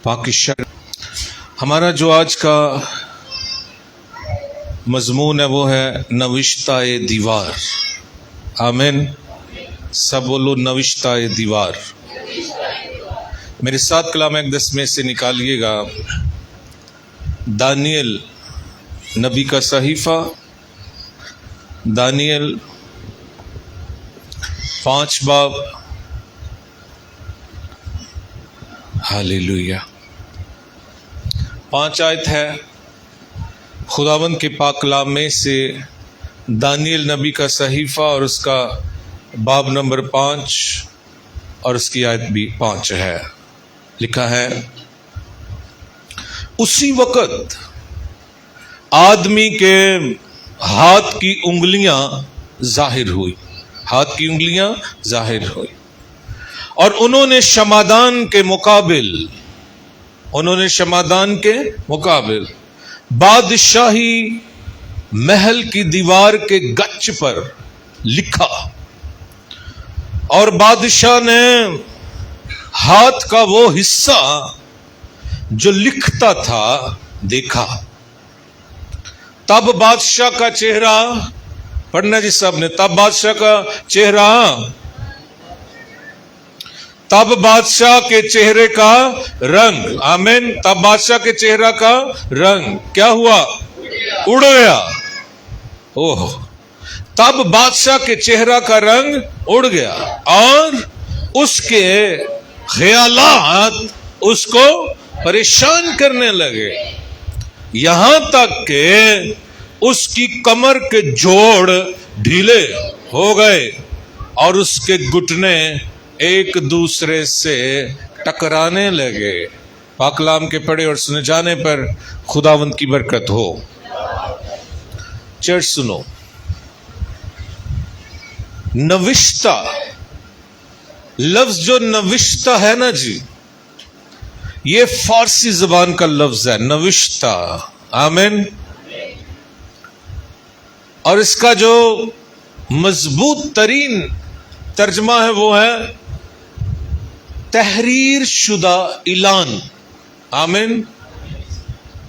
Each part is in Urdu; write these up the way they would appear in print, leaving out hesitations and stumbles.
پاکستان ہمارا جو آج کا مضمون ہے وہ ہے نوشتہ دیوار. آمین. سب بولو نوشتہ دیوار. میرے ساتھ کلام اقدس میں سے نکالیے گا دانیل نبی کا صحیفہ، دانیل 5 باب. ہاللیلویا. 5 آیت ہے. خداوند کے پاک کلام میں سے دانیل نبی کا صحیفہ اور اس کا باب نمبر 5 اور اس کی آیت بھی 5 ہے. لکھا ہے، اسی وقت آدمی کے ہاتھ کی انگلیاں ظاہر ہوئی، ہاتھ کی انگلیاں ظاہر ہوئی، اور انہوں نے شمادان کے مقابل بادشاہی محل کی دیوار کے گچ پر لکھا، اور بادشاہ نے ہاتھ کا وہ حصہ جو لکھتا تھا دیکھا. تب بادشاہ کا چہرہ، پڑھنا جی سب نے، تب بادشاہ کا چہرہ، تب بادشاہ کے چہرے کا رنگ، آمین، تب بادشاہ کے چہرہ کا رنگ کیا ہوا؟ اڑ گیا. اوہ، تب بادشاہ کے چہرہ کا رنگ اڑ گیا اور اس کے خیالات اس کو پریشان کرنے لگے، یہاں تک کہ اس کی کمر کے جوڑ ڈھیلے ہو گئے اور اس کے گھٹنے ایک دوسرے سے ٹکرانے لگے. پاک کلام کے پڑھے اور سنے جانے پر خداوند کی برکت ہو. چرچ سنو، نوشتہ لفظ جو نوشتہ ہے نا جی، یہ فارسی زبان کا لفظ ہے نوشتہ. آمین. اور اس کا جو مضبوط ترین ترجمہ ہے وہ ہے تحریر شدہ اعلان. آمین.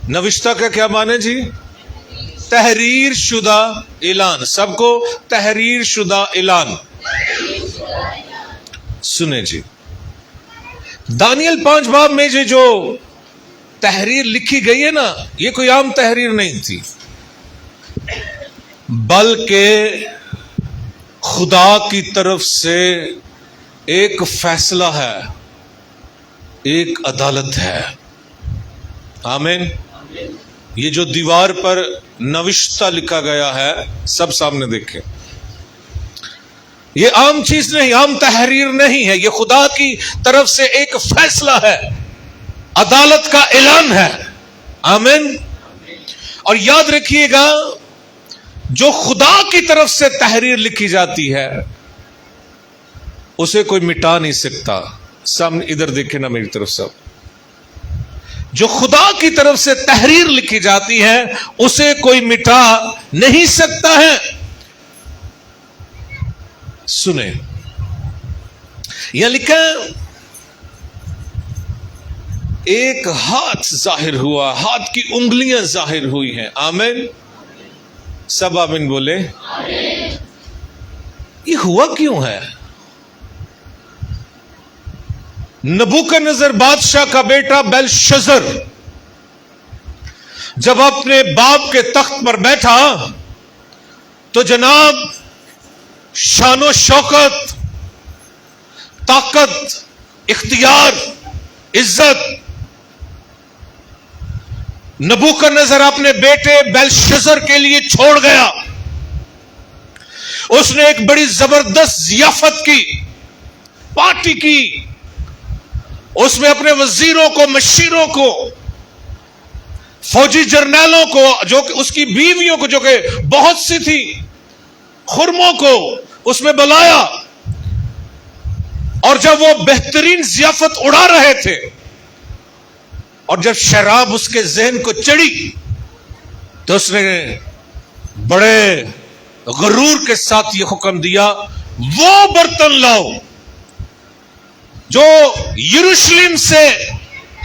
نوشتہ کا کیا معنی جی؟ تحریر شدہ اعلان. سب کو تحریر شدہ اعلان. سنیں جی، دانیل 5 باب میں جو تحریر لکھی گئی ہے نا، یہ کوئی عام تحریر نہیں تھی، بلکہ خدا کی طرف سے ایک فیصلہ ہے، ایک عدالت ہے. آمین. یہ جو دیوار پر نوشتہ لکھا گیا ہے، سب سامنے دیکھیں، یہ عام چیز نہیں، عام تحریر نہیں ہے، یہ خدا کی طرف سے ایک فیصلہ ہے، عدالت کا اعلان ہے. آمین. اور یاد رکھیے گا، جو خدا کی طرف سے تحریر لکھی جاتی ہے اسے کوئی مٹا نہیں سکتا. سامنے ادھر دیکھیں نا میری طرف سب. جو خدا کی طرف سے تحریر لکھی جاتی ہے اسے کوئی مٹا نہیں سکتا ہے. سنیں، یہ لکھا ایک ہاتھ ظاہر ہوا، ہاتھ کی انگلیاں ظاہر ہوئی ہیں. آمین. سب آمین بولے. یہ ہوا کیوں ہے؟ نبوکدنضر بادشاہ کا بیٹا بیلشزر جب اپنے باپ کے تخت پر بیٹھا تو جناب شان و شوکت، طاقت، اختیار، عزت نبوکدنضر اپنے بیٹے بیلشزر کے لیے چھوڑ گیا. اس نے ایک بڑی زبردست ضیافت کی، پارٹی کی. اس میں اپنے وزیروں کو، مشیروں کو، فوجی جرنیلوں کو، جو کہ اس کی بیویوں کو جو کہ بہت سی تھی، خرموں کو اس میں بلایا. اور جب وہ بہترین ضیافت اڑا رہے تھے اور جب شراب اس کے ذہن کو چڑھی تو اس نے بڑے غرور کے ساتھ یہ حکم دیا، وہ برتن لاؤ جو یروشلم سے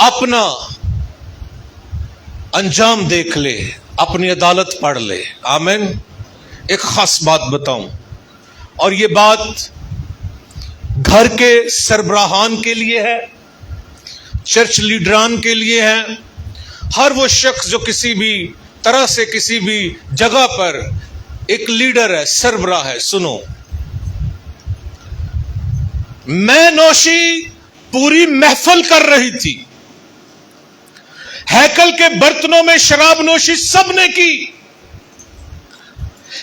اپنا انجام دیکھ لے، اپنی عدالت پڑھ لے. آمین. ایک خاص بات بتاؤں، اور یہ بات گھر کے سربراہان کے لیے ہے، چرچ لیڈران کے لیے ہے، ہر وہ شخص جو کسی بھی طرح سے کسی بھی جگہ پر ایک لیڈر ہے، سربراہ ہے. سنو، میں نوشی پوری محفل کر رہی تھی، ہیکل کے برتنوں میں شراب نوشی سب نے کی،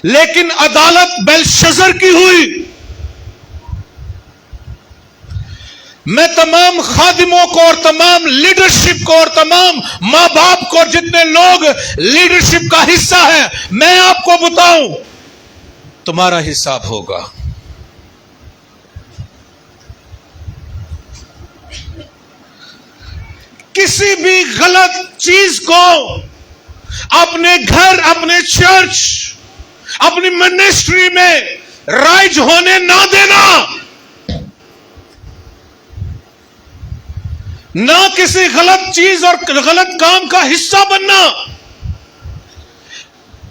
لیکن عدالت بیلشزر کی ہوئی. میں تمام خادموں کو اور تمام لیڈرشپ کو اور تمام ماں باپ کو اور جتنے لوگ لیڈرشپ کا حصہ ہیں، میں آپ کو بتاؤں، تمہارا حساب ہوگا. کسی بھی غلط چیز کو اپنے گھر، اپنے چرچ، اپنی منسٹری میں رائج ہونے نہ دینا، نہ کسی غلط چیز اور غلط کام کا حصہ بننا.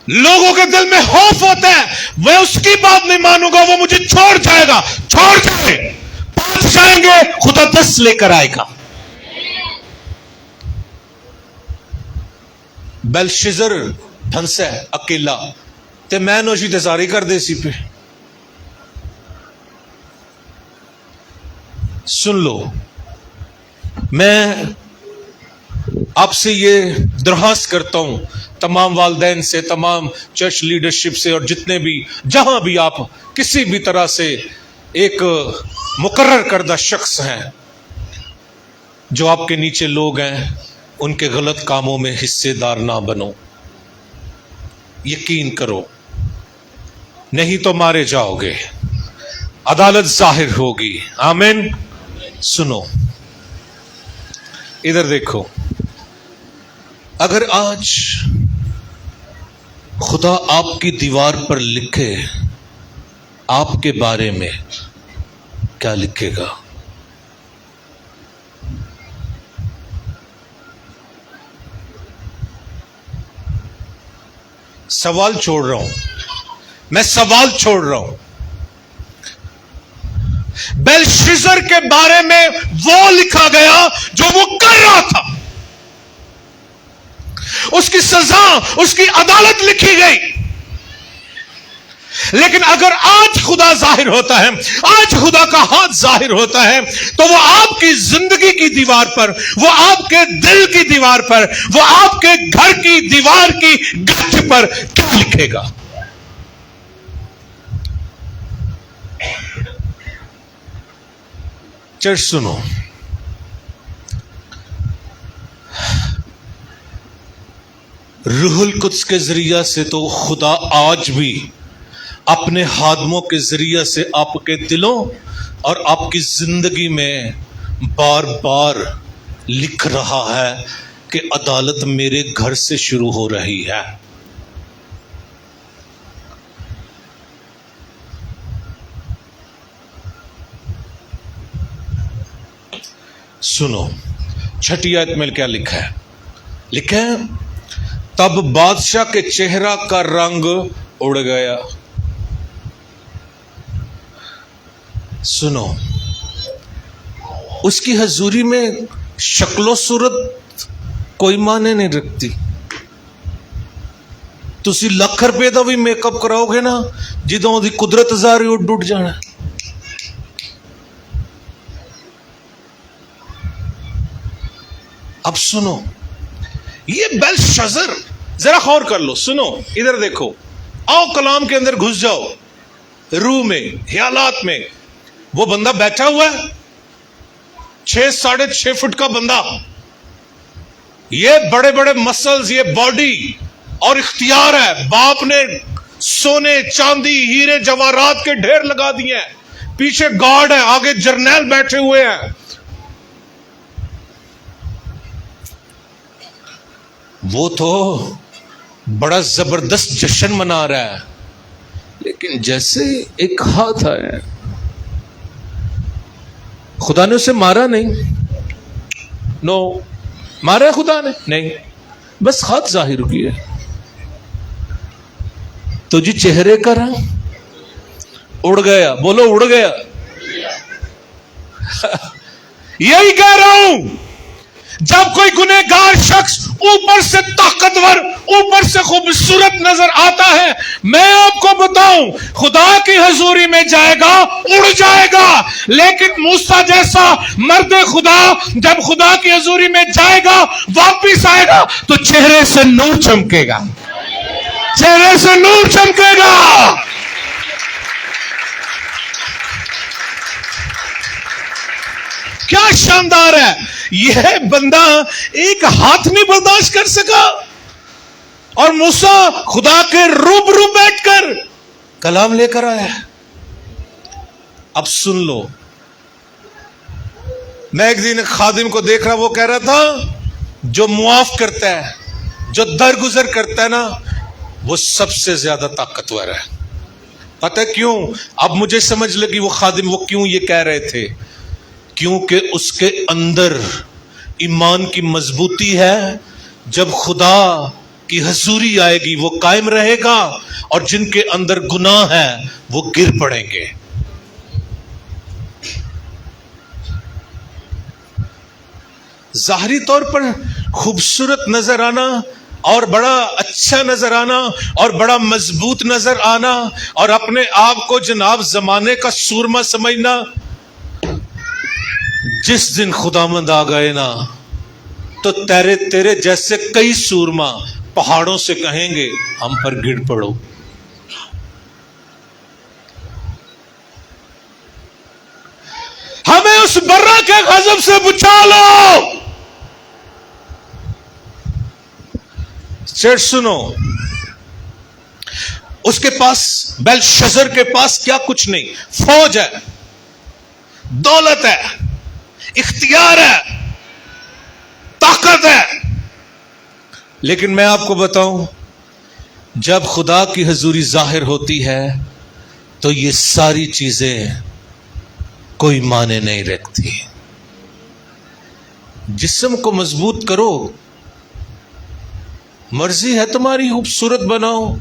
لوگوں کے دل میں خوف ہوتا ہے، میں اس کی بات نہیں مانوں گا، وہ مجھے چھوڑ جائے گا. چھوڑ جائے، 5 جائیں گے، خدا 10 لے کر آئے گا. بیلشزر پھنسا ہے اکیلا، تے میں نوشی تزاری کر دے سی پہ. سن لو، میں آپ سے یہ درخواست کرتا ہوں، تمام والدین سے، تمام چرچ لیڈرشپ سے، اور جتنے بھی جہاں بھی آپ کسی بھی طرح سے ایک مقرر کردہ شخص ہیں، جو آپ کے نیچے لوگ ہیں، ان کے غلط کاموں میں حصے دار نہ بنو. یقین کرو، نہیں تو مارے جاؤ گے، عدالت ظاہر ہوگی. آمین. سنو، ادھر دیکھو، اگر آج خدا آپ کی دیوار پر لکھے آپ کے بارے میں، کیا لکھے گا؟ سوال چھوڑ رہا ہوں، میں سوال چھوڑ رہا ہوں. بیلشزر کے بارے میں وہ لکھا گیا جو وہ کر رہا تھا، اس کی سزا، اس کی عدالت لکھی گئی. لیکن اگر آج خدا ظاہر ہوتا ہے، آج خدا کا ہاتھ ظاہر ہوتا ہے، تو وہ آپ کی زندگی کی دیوار پر، وہ آپ کے دل کی دیوار پر، وہ آپ کے گھر کی دیوار کی گچ پر کیا لکھے گا؟ چرچ سنو، روح القدس کے ذریعہ سے تو خدا آج بھی اپنے خادموں کے ذریعہ سے آپ کے دلوں اور آپ کی زندگی میں بار بار لکھ رہا ہے کہ عدالت میرے گھر سے شروع ہو رہی ہے. سنو، 6 آیت میں کیا لکھا ہے؟ لکھا ہے، تب بادشاہ کے چہرہ کا رنگ اڑ گیا. سنو، اس کی حضوری میں شکل و صورت کوئی معنی نہیں رکھتی. تسی لکھ روپے دا بھی میک اپ کراؤ گے نا، جدوں دی قدرت زاری اڈ جانا. اب سنو، یہ بیلشزر، ذرا غور کر لو. سنو، ادھر دیکھو، آؤ کلام کے اندر گھس جاؤ، روح میں، خیالات میں. وہ بندہ بیٹھا ہوا ہے، 6 ساڑھے 6 فٹ کا بندہ، یہ بڑے بڑے مسلز، یہ باڈی اور اختیار ہے. باپ نے سونے چاندی ہیرے جواہرات کے ڈھیر لگا دیے ہیں، پیچھے گارڈ ہے، آگے جرنیل بیٹھے ہوئے ہیں. وہ تو بڑا زبردست جشن منا رہا ہے، لیکن جیسے ایک ہاتھ آیا، خدا نے اسے مارا نہیں. نو، مارا ہے خدا نے؟ نہیں، بس خط ظاہر کیا. تو جی چہرے کا رنگ اڑ گیا. بولو اڑ گیا. یہی کہہ رہا ہوں، جب کوئی گنہگار شخص اوپر سے طاقتور، اوپر سے خوبصورت نظر آتا ہے، میں آپ کو بتاؤں خدا کی حضوری میں جائے گا اڑ جائے گا. لیکن موسیٰ جیسا مرد خدا جب خدا کی حضوری میں جائے گا، واپس آئے گا تو چہرے سے نور چمکے گا. چہرے سے نور چمکے گا. کیا شاندار ہے. یہ بندہ ایک ہاتھ نہیں برداشت کر سکا، اور موسیٰ خدا کے روبرو بیٹھ کر کلام لے کر آیا. اب سن لو، میں ایک دن خادم کو دیکھ رہا، وہ کہہ رہا تھا جو معاف کرتا ہے، جو درگزر کرتا ہے نا، وہ سب سے زیادہ طاقتور ہے. پتہ کیوں؟ اب مجھے سمجھ لگی وہ خادم وہ کیوں یہ کہہ رہے تھے. کیونکہ اس کے اندر ایمان کی مضبوطی ہے. جب خدا کی حضوری آئے گی وہ قائم رہے گا، اور جن کے اندر گناہ ہے وہ گر پڑیں گے. ظاہری طور پر خوبصورت نظر آنا، اور بڑا اچھا نظر آنا، اور بڑا مضبوط نظر آنا، اور اپنے آپ کو جناب زمانے کا سورما سمجھنا، جس دن خداوند آ گئے نا تو تیرے جیسے کئی سورما پہاڑوں سے کہیں گے ہم پر گر پڑو. ہمیں اس برا کے غضب سے بچا لو. چیٹ سنو، اس کے پاس، بیلشزر کے پاس کیا کچھ نہیں، فوج ہے، دولت ہے، اختیار ہے، طاقت ہے. لیکن میں آپ کو بتاؤں، جب خدا کی حضوری ظاہر ہوتی ہے تو یہ ساری چیزیں کوئی معنی نہیں رکھتی. جسم کو مضبوط کرو، مرضی ہے تمہاری خوبصورت بناؤ،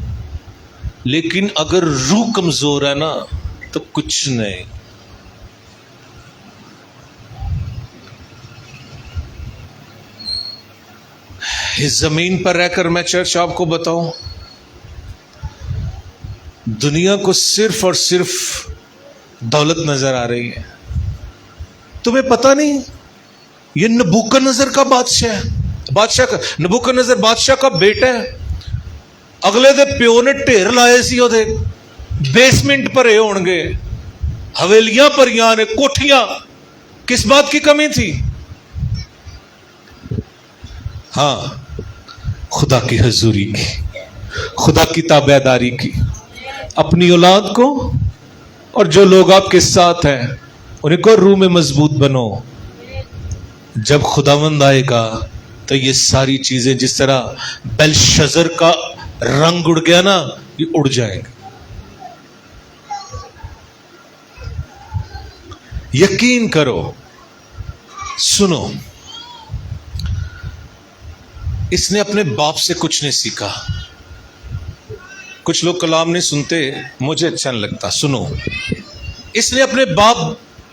لیکن اگر روح کمزور ہے نا تو کچھ نہیں. اس زمین پر رہ کر میں چرچ آپ کو بتاؤں، دنیا کو صرف اور صرف دولت نظر آ رہی ہے. تمہیں پتہ نہیں یہ نبوکدنضر کا بادشاہ ہے، نبوکدنضر بادشاہ کا بیٹا ہے. اگلے دے پیو نے ڈھیر لائے سی وہ بیسمنٹ پر ہون گے، حویلیاں پر نے کوٹھیاں. کس بات کی کمی تھی؟ ہاں، خدا کی حضوری کی، خدا کی تابعداری کی. اپنی اولاد کو اور جو لوگ آپ کے ساتھ ہیں انہیں کو روح میں مضبوط بنو. جب خداوند آئے گا تو یہ ساری چیزیں جس طرح بیلشزر کا رنگ اڑ گیا نا، یہ اڑ جائیں گے. یقین کرو. سنو، اس نے اپنے باپ سے کچھ نہیں سیکھا. کچھ لوگ کلام نہیں سنتے، مجھے اچھا نہیں لگتا. سنو، اس نے اپنے باپ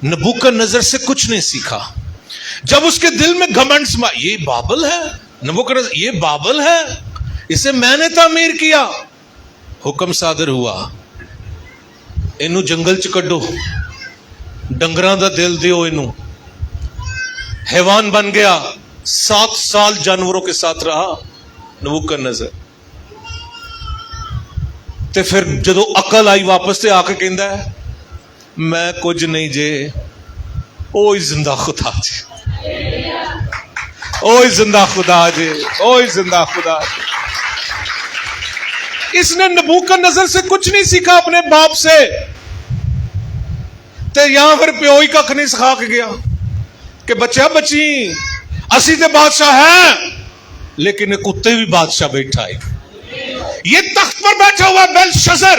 نبوکدنضر سے کچھ نہیں سیکھا. جب اس کے دل میں گھمنڈ سما، یہ بابل ہے، نبوکدنضر یہ بابل ہے، اسے میں نے تعمیر کیا. حکم صادر ہوا، اینو جنگل چ کڈو، ڈنگراں دا دل دیو اینو. حیوان بن گیا، 7 سال جانوروں کے ساتھ رہا نبوکدنضر. تے پھر جدو عقل آئی واپس تے آ کے کہندا ہے میں کچھ نہیں جے. اوہ زندہ خدا جے، اوہ زندہ خدا جے، اوہ زندہ خدا جے. اس نے نبوکدنضر سے کچھ نہیں سیکھا اپنے باپ سے. تے یہاں پھر پیو ہی ککھ نہیں سکھا کے گیا کہ بچہ بچی اسی تے بادشاہ ہیں، لیکن ایک کتے بھی بادشاہ بیٹھا ہے. یہ تخت پر بیٹھا ہوا بیلشزر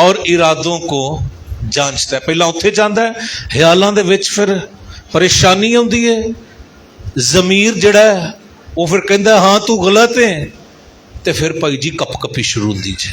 اور ارادوں کو ਜਾਂਚਦਾ ਹੈ। ਪਹਿਲਾਂ ਉੱਥੇ ਜਾਂਦਾ ਹੈ, ਖਿਆਲਾਂ ਦੇ ਵਿੱਚ ਫਿਰ ਪਰੇਸ਼ਾਨੀ ਆਉਂਦੀ ਹੈ, ਜ਼ਮੀਰ ਜਿਹੜਾ ਹੈ ਉਹ ਫਿਰ ਕਹਿੰਦਾ ਹਾਂ ਤੂੰ ਗਲਤ ਹੈ, ਤੇ ਫਿਰ ਭਾਈ ਜੀ ਕਪਕਪੀ ਸ਼ੁਰੂ ਹੁੰਦੀ ਜੀ।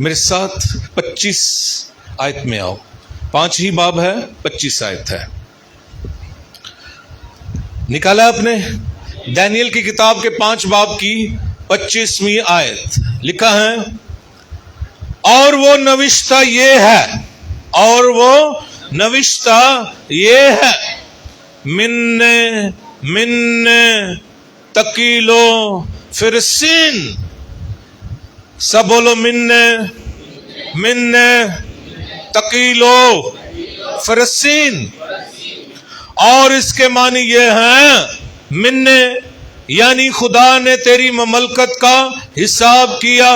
میرے ساتھ 25 آیت میں آؤ. 5 ہی باب ہے, 25 آیت ہے. نکالا آپ نے؟ دانیل کی کتاب کے 5 باب کی 25ویں آیت. لکھا ہے اور وہ نوشتہ یہ ہے, اور وہ نوشتہ یہ ہے, من تکیلو فرسین. سب بولو, من تکیلو فرسین. اور اس کے معنی یہ ہیں, من یعنی خدا نے تیری مملکت کا حساب کیا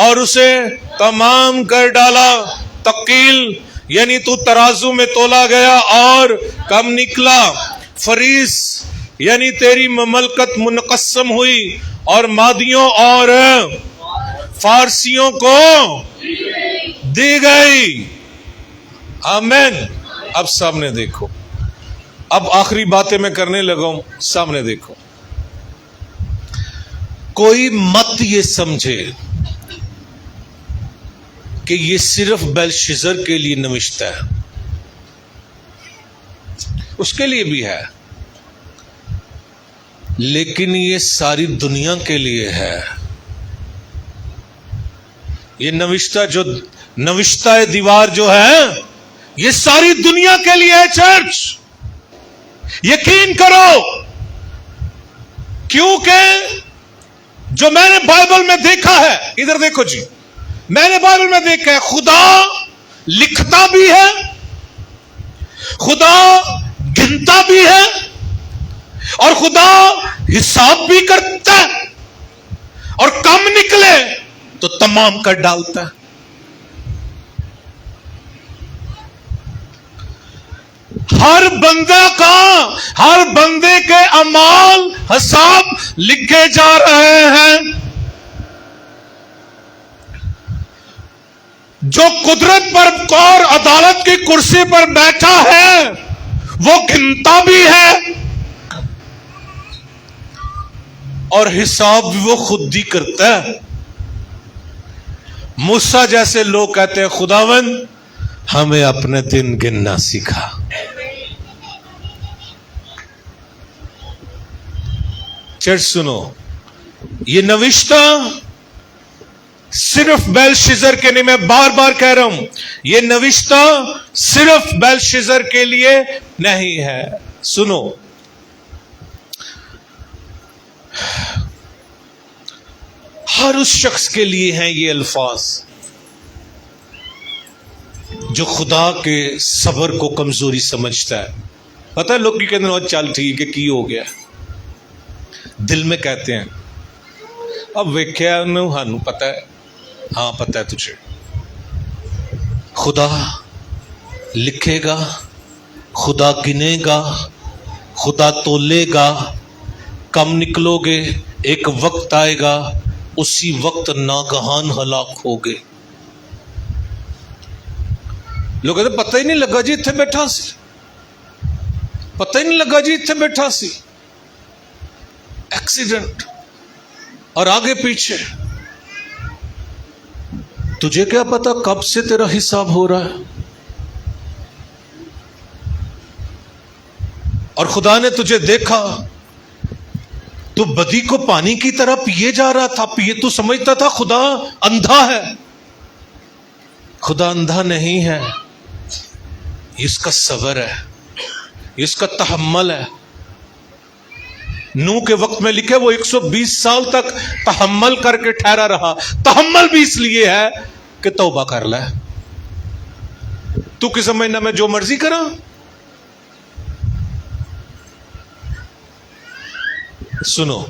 اور اسے تمام کر ڈالا. تقیل یعنی تو ترازو میں تولا گیا اور کم نکلا. فریس یعنی تیری مملکت منقسم ہوئی اور مادیوں اور فارسیوں کو دی گئی. آمین. اب سامنے دیکھو, اب آخری باتیں میں کرنے لگا ہوں. سامنے دیکھو, کوئی مت یہ سمجھے کہ یہ صرف بیلشزر کے لیے نوشتہ ہے. اس کے لیے بھی ہے, لیکن یہ ساری دنیا کے لیے ہے. یہ نوشتہ دیوار جو ہے, یہ ساری دنیا کے لیے ہے. چرچ یقین کرو, کیونکہ جو میں نے بائبل میں دیکھا ہے, ادھر دیکھو جی, میں نے بائبل میں دیکھا ہے خدا لکھتا بھی ہے, خدا گنتا بھی ہے, اور خدا حساب بھی کرتا ہے, اور کم نکلے تو تمام کر ڈالتا ہے. ہر بندے کے اعمال حساب لکھے جا رہے ہیں. جو قدرت پر اور عدالت کی کرسی پر بیٹھا ہے وہ گنتا بھی ہے, اور حساب بھی وہ خود ہی کرتا ہے. موسیٰ جیسے لوگ کہتے ہیں خداوند ہمیں اپنے دن گننا سکھا. چرچ سنو, یہ نوشتہ صرف بیلشزر کے لیے, میں بار بار کہہ رہا ہوں, یہ نوشتہ صرف بیلشزر کے لیے نہیں ہے. سنو, ہر اس شخص کے لیے ہیں یہ الفاظ جو خدا کے صبر کو کمزوری سمجھتا ہے. پتہ ہے لوگ کی کہتے ہیں چل ٹھیک ہے کی ہو گیا, دل میں کہتے ہیں اب ویکھیا ہانوں پتہ ہے, ہاں پتہ ہے تجھے. خدا لکھے گا, خدا گنے گا, خدا تولے گا, کم نکلو گے, ایک وقت آئے گا اسی وقت ناگہان ہلاک ہوگے. لوگ کہتے پتہ ہی نہیں لگا جی اتنے بیٹھا سی, پتہ ہی نہیں لگا جی اتنے بیٹھا سی. ایکسیڈنٹ اور آگے پیچھے, تجھے کیا پتا کب سے تیرا حساب ہو رہا ہے. اور خدا نے تجھے دیکھا, تو بدی کو پانی کی طرح پیے جا رہا تھا, تو سمجھتا تھا خدا اندھا ہے. خدا اندھا نہیں ہے, یہ اس کا صبر ہے, یہ اس کا تحمل ہے. نوح کے وقت میں لکھے وہ 120 سال تک تحمل کر کے ٹھہرا رہا. تحمل بھی اس لیے ہے کہ توبہ کر لے. تو کس مہینہ میں جو مرضی کرا, سنو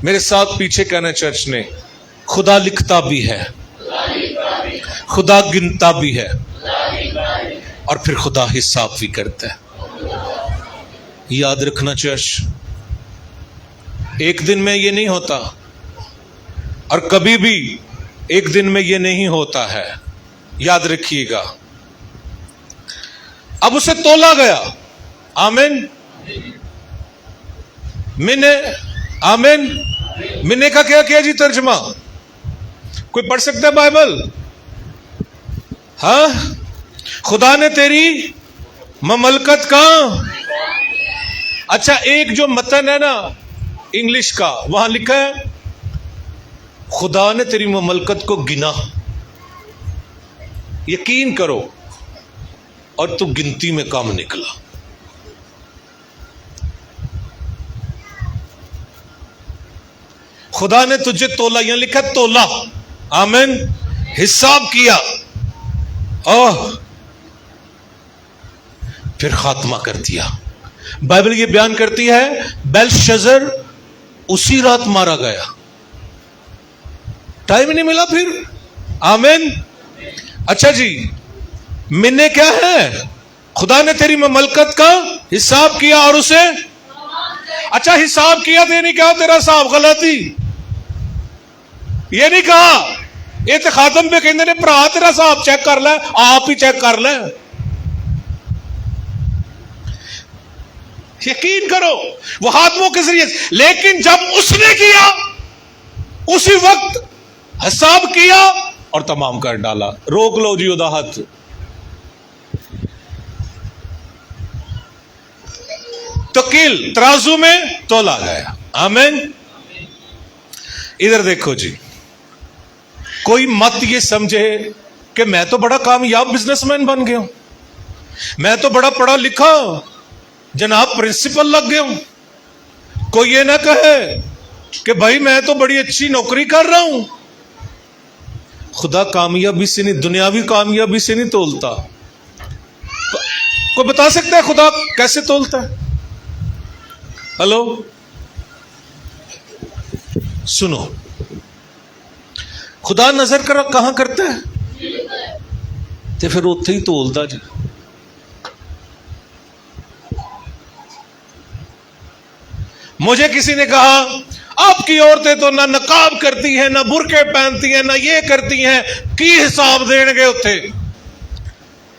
میرے ساتھ پیچھے کہنا چرچ نے, خدا لکھتا بھی ہے, خدا گنتا بھی ہے, اور پھر خدا حساب بھی کرتا ہے. یاد رکھنا چرچ, ایک دن میں یہ نہیں ہوتا, اور کبھی بھی ایک دن میں یہ نہیں ہوتا ہے. یاد رکھیے گا. اب اسے تولا گیا. آمین. آمین. منے کا کیا کیا جی ترجمہ؟ کوئی پڑھ سکتا ہے بائبل؟ ہاں خدا نے تیری مملکت کا، اچھا ایک جو متن ہے نا انگلش کا، وہاں لکھا ہے خدا نے تیری مملکت کو گنا. یقین کرو اور تو گنتی میں کم نکلا. خدا نے تجھے تولا، یہاں لکھا تولا، آمین، حساب کیا، پھر خاتمہ کر دیا. بائبل یہ بیان کرتی ہے بیلشزر اسی رات مارا گیا، ٹائم نہیں ملا پھر. آمین. اچھا جی، مننے کیا ہے؟ خدا نے تیری مملکت کا حساب کیا اور اسے، اچھا حساب کیا تو یہ نہیں کہا تیرا حساب غلطی، یہ نہیں کہا. یہ تو خاتم پہ کہنے نے برا تیرا حساب چیک کر لے، آپ ہی چیک کر لے. یقین کرو وہ ہاتھوں کے ذریعے، لیکن جب اس نے کیا اسی وقت حساب کیا اور تمام کر ڈالا. روک لو جی ادا ہاتھ. تو کل ترازو میں تولا گیا. آمین. ادھر دیکھو جی، کوئی مت یہ سمجھے کہ میں تو بڑا کامیاب بزنس مین بن گیا ہوں، میں تو بڑا پڑھا لکھا جناب پرنسپل لگ گیا ہوں. کوئی یہ نہ کہے کہ بھائی میں تو بڑی اچھی نوکری کر رہا ہوں. خدا کامیابی سے نہیں، دنیاوی کامیابی سے نہیں تولتا. کوئی بتا سکتا ہے خدا کیسے تولتا ہے؟ ہلو سنو، خدا نظر کر کہاں کرتا ہے تو پھر اتھے ہی تولتا جی. مجھے کسی نے کہا آپ کی عورتیں تو نہ نقاب کرتی ہیں، نہ برقعے پہنتی ہیں، نہ یہ کرتی ہیں، کی حساب دین گے اتھے.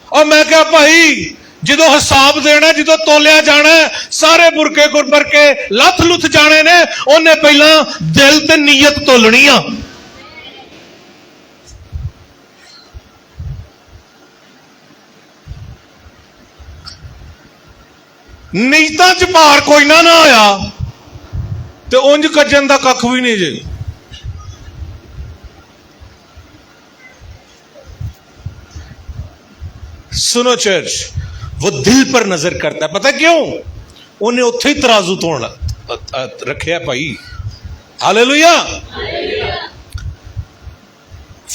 اور میں کہا بھائی جدو حساب دینا، جدو تولیا جانا ہے، سارے برقعے گربر کے لتھ لتھ جانے نے، انہیں پہلا دل تے نیت تولنی آ. نیتاں چ پار کوئی نہ آیا تو انج کجن دا کھ بھی نہیں جی. سنو چرچ، وہ دل پر نظر کرتا ہے. پتہ کیوں؟ انہیں اتھے ہی ترازو توڑ رکھے بھائی. ہاللیلویا.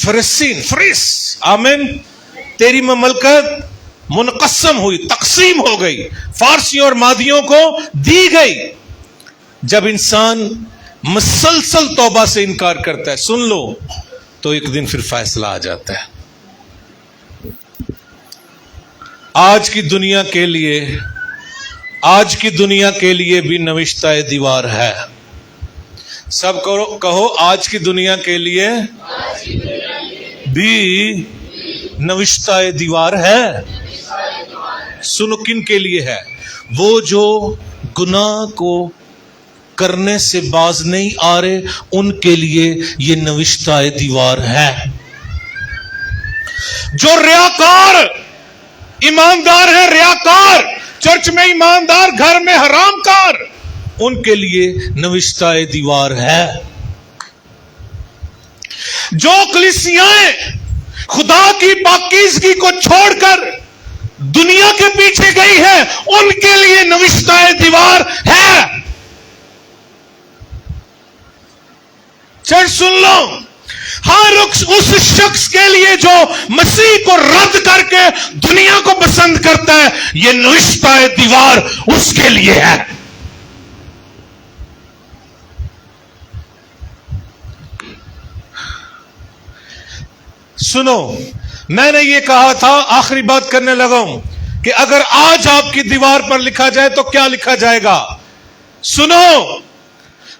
فرسین فرس، آمین. تیری مملکت منقسم ہوئی، تقسیم ہو گئی، فارسیوں اور مادیوں کو دی گئی. جب انسان مسلسل توبہ سے انکار کرتا ہے، سن لو، تو ایک دن پھر فیصلہ آ جاتا ہے. آج کی دنیا کے لیے بھی نوشتہ دیوار ہے. سب کہو آج کی دنیا کے لیے بھی نوشتہ دیوار ہے. سنو کن کے لیے ہے؟ وہ جو گناہ کو کرنے سے باز نہیں آ رہے، ان کے لیے یہ نوشتہ دیوار ہے. جو ریاکار ایماندار ہے، ریاکار چرچ میں ایماندار، گھر میں حرام کار، ان کے لیے نوشتہ دیوار ہے. جو کلیسیاں خدا کی پاکیزگی کو چھوڑ کر دنیا کے پیچھے گئی ہے، ان کے لیے نوشتہ دیوار ہے. چرچ سن لو، ہر اس شخص کے لیے جو مسیح کو رد کر کے دنیا کو پسند کرتا ہے، یہ نوشتہ دیوار اس کے لیے ہے. سنو، میں نے یہ کہا تھا، آخری بات کرنے لگا ہوں، کہ اگر آج آپ کی دیوار پر لکھا جائے تو کیا لکھا جائے گا؟ سنو،